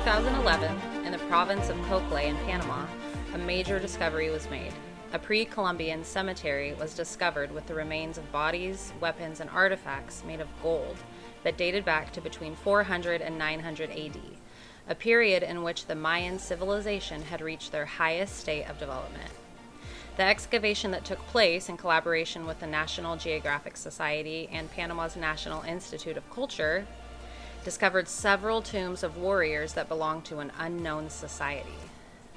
2011, in the province of Cocle in Panama, a major discovery was made. A pre-Columbian cemetery was discovered with the remains of bodies, weapons, and artifacts made of gold that dated back to between 400 and 900 AD, a period in which the Mayan civilization had reached their highest state of development. The excavation that took place in collaboration with the National Geographic Society and Panama's National Institute of Culture discovered several tombs of warriors that belonged to an unknown society.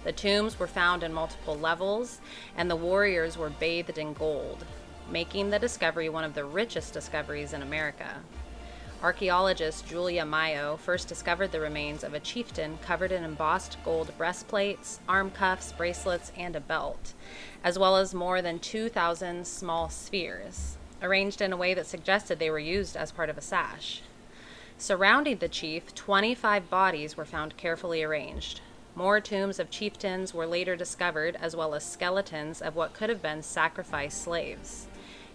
The tombs were found in multiple levels, and the warriors were bathed in gold, making the discovery one of the richest discoveries in America. Archaeologist Julia Mayo first discovered the remains of a chieftain covered in embossed gold breastplates, arm cuffs, bracelets, and a belt, as well as more than 2,000 small spheres, arranged in a way that suggested they were used as part of a sash. Surrounding the chief, 25 bodies were found carefully arranged. More tombs of chieftains were later discovered, as well as skeletons of what could have been sacrificed slaves.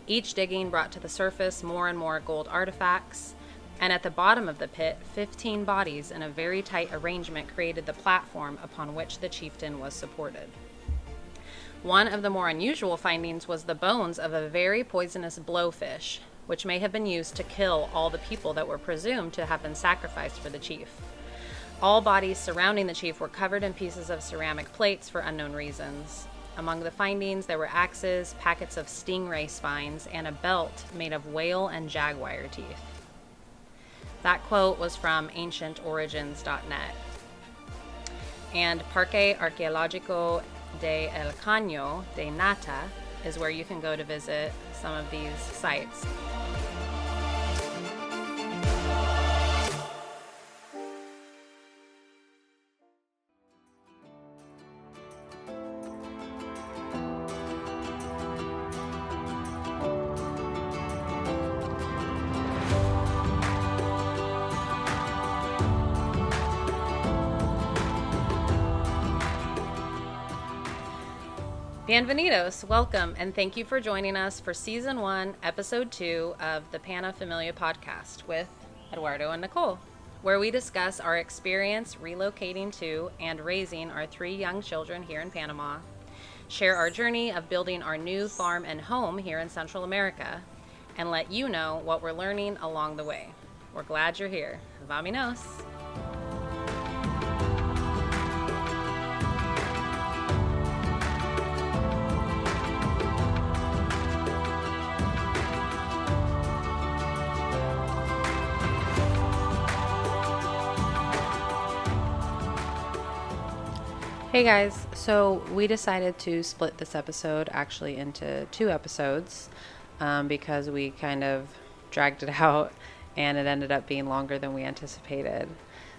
Each digging brought to the surface more and more gold artifacts, and at the bottom of the pit, 15 bodies in a very tight arrangement created the platform upon which the chieftain was supported. One of the more unusual findings was the bones of a very poisonous blowfish, which may have been used to kill all the people that were presumed to have been sacrificed for the chief. All bodies surrounding the chief were covered in pieces of ceramic plates for unknown reasons. Among the findings, there were axes, packets of stingray spines, and a belt made of whale and jaguar teeth. That quote was from ancientorigins.net. And Parque Arqueológico de El Caño de Nata is where you can go to visit some of these sites. Bienvenidos, welcome, and thank you for joining us for Season 1, Episode 2 of the PanaFamilia Podcast with Eduardo and Nicole, where we discuss our experience relocating to and raising our 3 young children here in Panama, share our journey of building our new farm and home here in Central America, and let you know what we're learning along the way. We're glad you're here. Vámonos! Hey guys, so we decided to split this episode actually into 2 episodes because we kind of dragged it out and it ended up being longer than we anticipated.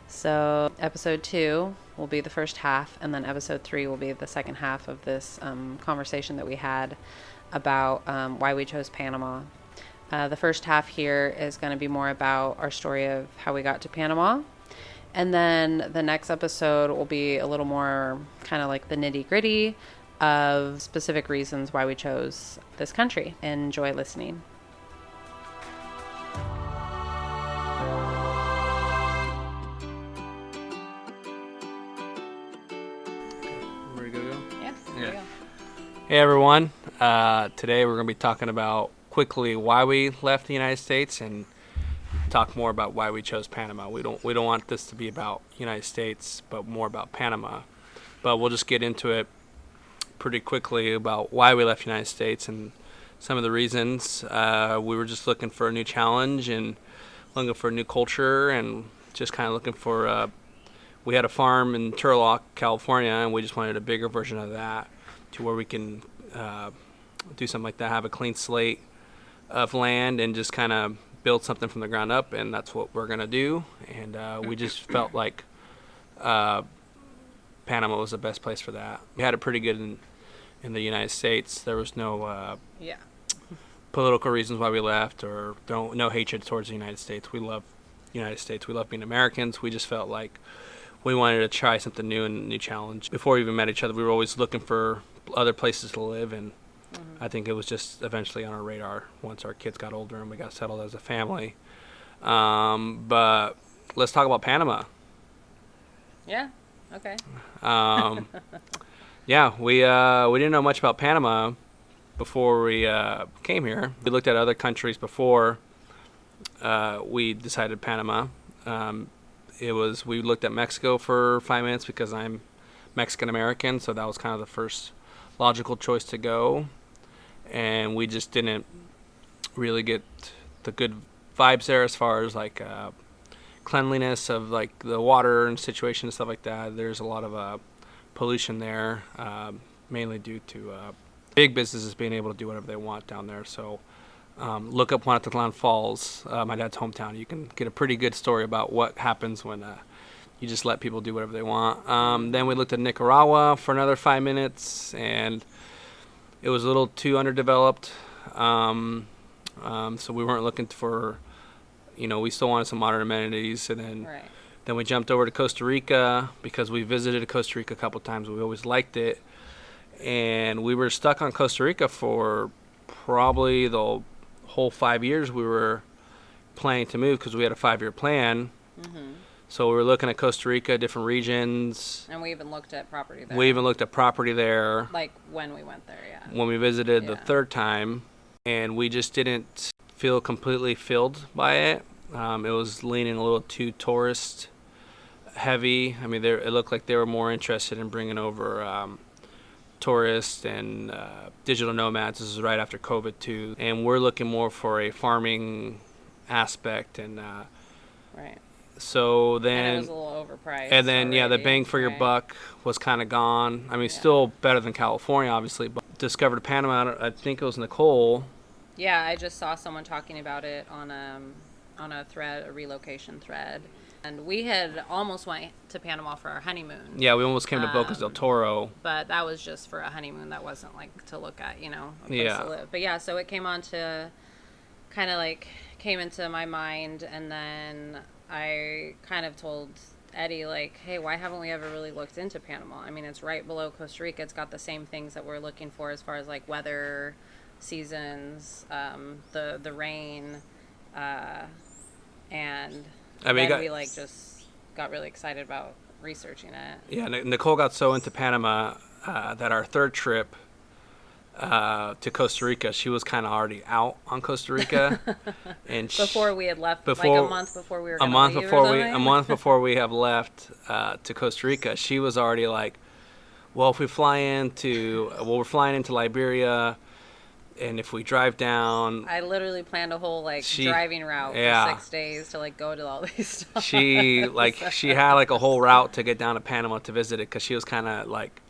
So episode 2 will be the first half, and then episode 3 will be the second half of this conversation that we had about why we chose Panama. The first half here is going to be more about our story of how we got to Panama. And then the next episode will be a little more kind of like the nitty-gritty of specific reasons why we chose this country. Enjoy listening. Ready to go? Yes, here we go. Hey everyone. Today we're going to be talking about quickly why we left the United States and talk more about why we chose Panama. We don't want this to be about United States, but more about Panama. But we'll just get into it pretty quickly about why we left the United States and some of the reasons. We were just looking for a new challenge and looking for a new culture and just kind of looking for we had a farm in Turlock, California, and we just wanted a bigger version of that to where we can do something like that, have a clean slate of land and just kind of build something from the ground up, and that's what we're going to do. And we just felt like Panama was the best place for that. We had it pretty good in the United States. There was no political reasons why we left or no hatred towards the United States. We love the United States. We love being Americans. We just felt like we wanted to try something new and a new challenge. Before we even met each other, we were always looking for other places to live, and I think it was just eventually on our radar once our kids got older and we got settled as a family. But let's talk about Panama. Yeah. Okay. Um, yeah, we didn't know much about Panama before we came here. We looked at other countries before we decided Panama. We looked at Mexico for 5 minutes because I'm Mexican American, so that was kind of the first logical choice to go. And we just didn't really get the good vibes there as far as like cleanliness of like the water and situation and stuff like that. There's a lot of pollution there, mainly due to big businesses being able to do whatever they want down there. So look up Juanatitlán Falls, my dad's hometown. You can get a pretty good story about what happens when you just let people do whatever they want. Then we looked at Nicaragua for another 5 minutes, and it was a little too underdeveloped. So we weren't looking for, we still wanted some modern amenities. And then we jumped over to Costa Rica because we visited Costa Rica a couple times. We always liked it. And we were stuck on Costa Rica for probably the whole 5 years we were planning to move because we had a 5-year plan. Mm-hmm. So we were looking at Costa Rica, different regions. And we even looked at property there. Like when we went there, yeah. When we visited the third time. And we just didn't feel completely filled by it. It was leaning a little too tourist heavy. I mean, it looked like they were more interested in bringing over tourists and digital nomads. This is right after COVID too. And we're looking more for a farming aspect. And right. So then, and it was a little overpriced. And then, already, the bang for your buck was kind of gone. I mean, still better than California, obviously. But discovered Panama. I think it was Nicole. Yeah, I just saw someone talking about it on a thread, a relocation thread. And we had almost went to Panama for our honeymoon. Yeah, we almost came to Bocas del Toro. But that was just for a honeymoon. That wasn't like to look at, a place to live. But yeah, so it came into my mind, and then I kind of told Eddie, like, hey, why haven't we ever really looked into Panama? I mean, it's right below Costa Rica. It's got the same things that we're looking for as far as like weather, seasons, the rain, and we just got really excited about researching it. Yeah, Nicole got so into Panama that our third trip to Costa Rica, she was kind of already out on Costa Rica, and before we had left, like a month before we were going to leave. A month before we have left to Costa Rica, she was already like, well, if we we're flying into Liberia, and if we drive down, I literally planned a whole driving route for 6 days to go to all these stuff. She had like a whole route to get down to Panama to visit it because she was kind of like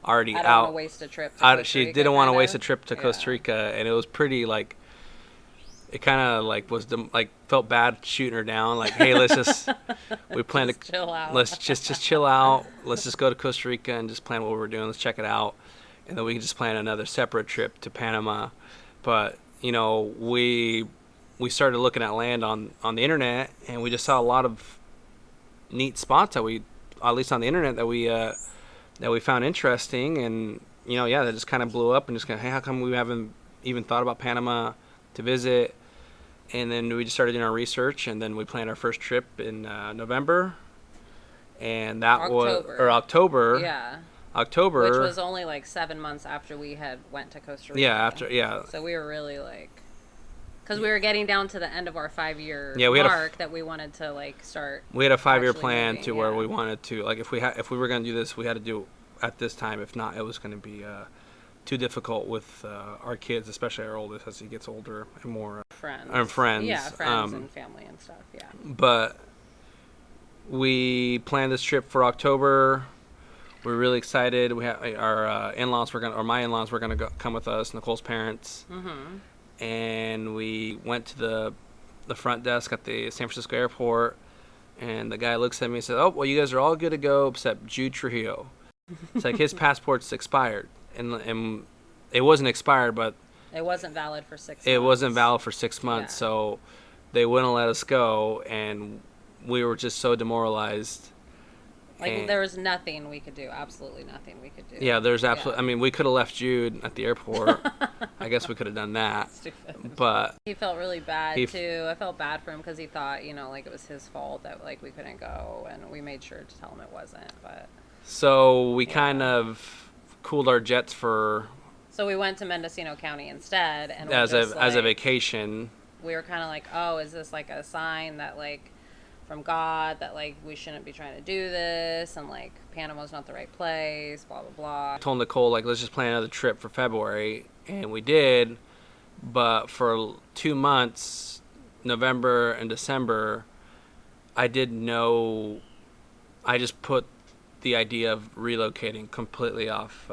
already out. I don't want to waste a trip to Costa Rica. She didn't want to waste a trip to Costa Rica, and it was pretty it kind of felt bad shooting her down. Like, hey, we plan to chill out. Let's just chill out. Let's just go to Costa Rica and just plan what we're doing. Let's check it out, and then we can just plan another separate trip to Panama. But we started looking at land on the internet, and we just saw a lot of neat spots at least on the internet that we found interesting, and that just kind of blew up and just hey, how come we haven't even thought about Panama to visit? And then we just started doing our research, and then we planned our first trip in November, and that was October. Yeah. October, which was only 7 months after we had went to Costa Rica. So we were really because we were getting down to the end of our 5-year mark that we wanted to start. We had a 5-year plan moving, where we wanted to if we were going to do this, we had to do at this time. If not, it was going to be too difficult with our kids, especially our oldest, as he gets older and more friends. Yeah, friends and family and stuff. Yeah. But we planned this trip for October. We're really excited. We have our in-laws my in-laws were gonna come with us, Nicole's parents. Mm-hmm. And we went to the front desk at the San Francisco airport, and the guy looks at me and says, "Oh, well, you guys are all good to go except Jude Trujillo." It's like his passport's expired, and it wasn't expired, but it wasn't valid for 6 months. It wasn't valid for 6 months, so they wouldn't let us go, and we were just so demoralized. Like, And there was nothing we could do. Absolutely nothing we could do. yeah, there's absolutely. I mean, we could have left Jude at the airport. I guess we could have done that. Stupid. But He felt really bad too. I felt bad for him because he thought, like it was his fault that like we couldn't go, and we made sure to tell him it wasn't. But so we kind of cooled our jets so we went to Mendocino County instead, and as a vacation. We were kind of like, oh, is this like a sign that like from God that like we shouldn't be trying to do this, and like Panama's not the right place, blah blah blah. I told Nicole, like, let's just plan another trip for February, and we did. But for 2 months, November and December, I just put the idea of relocating completely off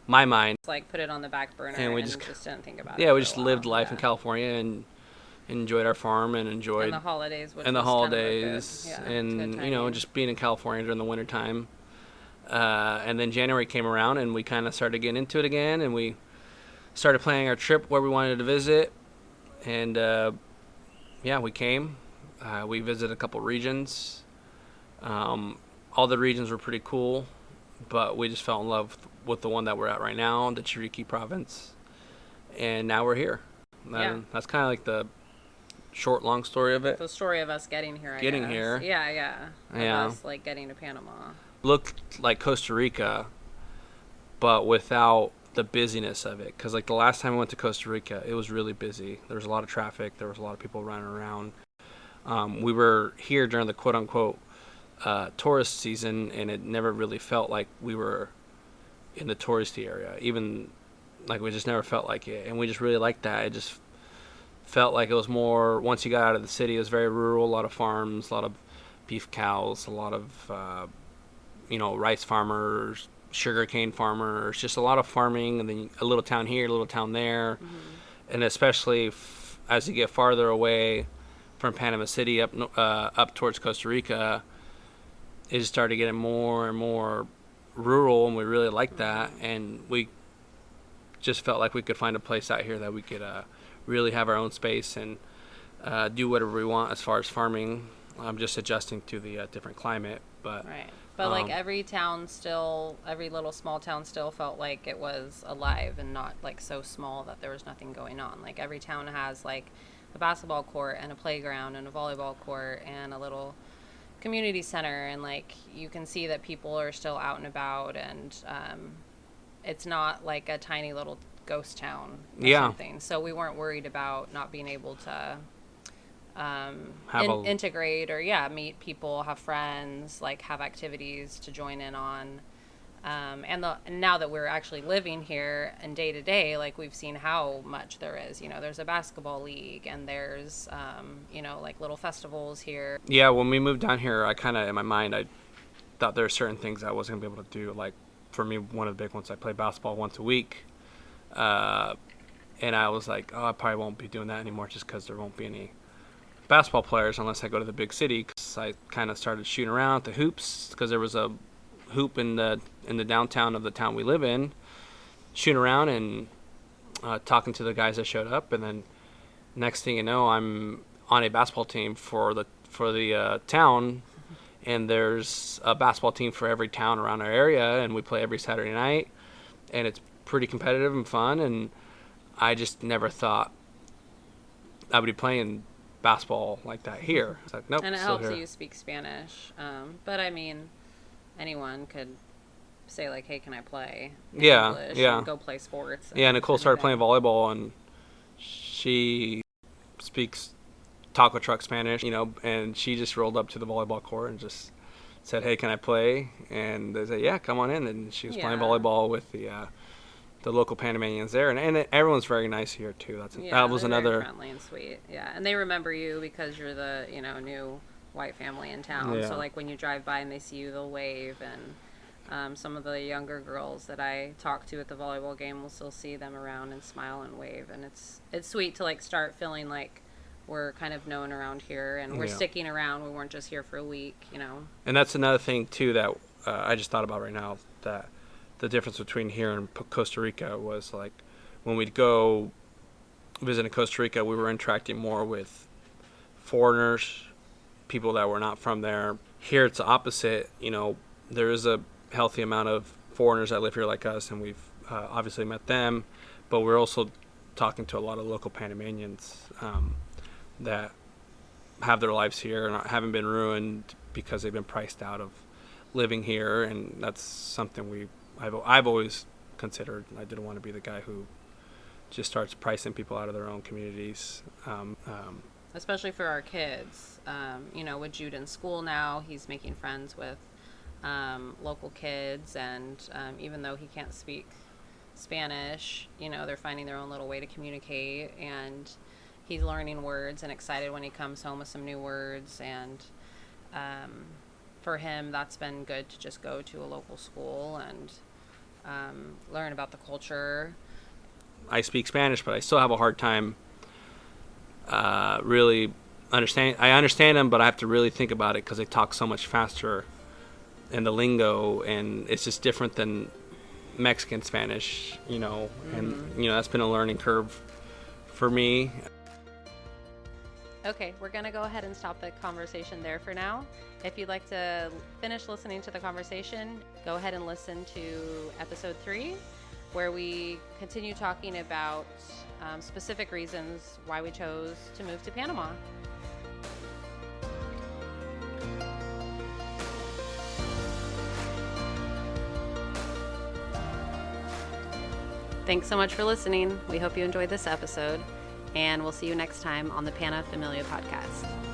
my mind. It's like put it on the back burner, and we just didn't think about it. Yeah, we just lived life in California and enjoyed our farm and enjoyed the holidays, and just being in California during the wintertime. And then January came around, and we kind of started getting into it again, and we started planning our trip where we wanted to visit. And we came. We visited a couple regions. All the regions were pretty cool, but we just fell in love with the one that we're at right now, the Chiriquí province. And now we're here. That's kind of like the long story of it. The story of us getting here, I guess. Here. Yeah. Of us, like, getting to Panama. Looked like Costa Rica, but without the busyness of it. Because, like, the last time I went to Costa Rica, it was really busy. There was a lot of traffic. There was a lot of people running around. We were here during the quote-unquote tourist season, and it never really felt like we were in the touristy area. Even, like, we just never felt like it. And we just really liked that. It just felt like it was more, once you got out of the city, it was very rural, a lot of farms, a lot of beef cows, a lot of, rice farmers, sugarcane farmers, just a lot of farming, and then a little town here, a little town there. Mm-hmm. And especially as you get farther away from Panama City up towards Costa Rica, it just started getting more and more rural, and we really liked that. And we just felt like we could find a place out here that we could really have our own space and do whatever we want as far as farming. I'm just adjusting to the different climate, but right. But like every little small town still felt like it was alive and not like so small that there was nothing going on. Like every town has like a basketball court and a playground and a volleyball court and a little community center, and like you can see that people are still out and about, and it's not like a tiny little ghost town or something. So we weren't worried about not being able to integrate or meet people, have friends, like have activities to join in on. And now that we're actually living here and day to day, like we've seen how much there is. There's a basketball league, and there's like little festivals here. Yeah, when we moved down here, I kind of, in my mind, I thought there were certain things I wasn't gonna be able to do. Like for me, one of the big ones, I play basketball once a week. And I was like, I probably won't be doing that anymore just because there won't be any basketball players unless I go to the big city. Because I kind of started shooting around at the hoops, because there was a hoop in the downtown of the town we live in, shooting around and talking to the guys that showed up. And then next thing you know, I'm on a basketball team for the town, and there's a basketball team for every town around our area, and we play every Saturday night, and it's pretty competitive and fun. And I just never thought I would be playing basketball like that here. It's like, nope. And it helps you speak Spanish. But I mean, anyone could say like, hey, can I play English and go play sports? Yeah, Nicole started playing volleyball, and she speaks taco truck Spanish, and she just rolled up to the volleyball court and just said, hey, can I play? And they said, yeah, come on in. And she was playing volleyball with the local Panamanians there, and everyone's very nice here too. That was another very friendly and sweet. Yeah, and they remember you because you're the new white family in town. So like when you drive by and they see you, they'll wave. And some of the younger girls that I talk to at the volleyball game will still see them around and smile and wave. And it's sweet to like start feeling like we're kind of known around here, and we're sticking around. We weren't just here for a week, And that's another thing too that I just thought about right now, that the difference between here and Costa Rica was like when we'd go visit in Costa Rica, we were interacting more with foreigners, people that were not from there, Here it's the opposite. There is a healthy amount of foreigners that live here like us, and we've obviously met them, but we're also talking to a lot of local Panamanians that have their lives here and haven't been ruined because they've been priced out of living here, and that's something I've always considered. I didn't want to be the guy who just starts pricing people out of their own communities. Especially for our kids. With Jude in school now, he's making friends with local kids, and even though he can't speak Spanish, they're finding their own little way to communicate, and he's learning words and excited when he comes home with some new words. And for him, that's been good to just go to a local school and learn about the culture. I speak Spanish, but I still have a hard time really understanding. I understand them, but I have to really think about it because they talk so much faster, and the lingo, and it's just different than Mexican Spanish, and that's been a learning curve for me. Okay, we're going to go ahead and stop the conversation there for now. If you'd like to finish listening to the conversation, go ahead and listen to episode 3, where we continue talking about specific reasons why we chose to move to Panama. Thanks so much for listening. We hope you enjoyed this episode, and we'll see you next time on the PanaFamilia Podcast.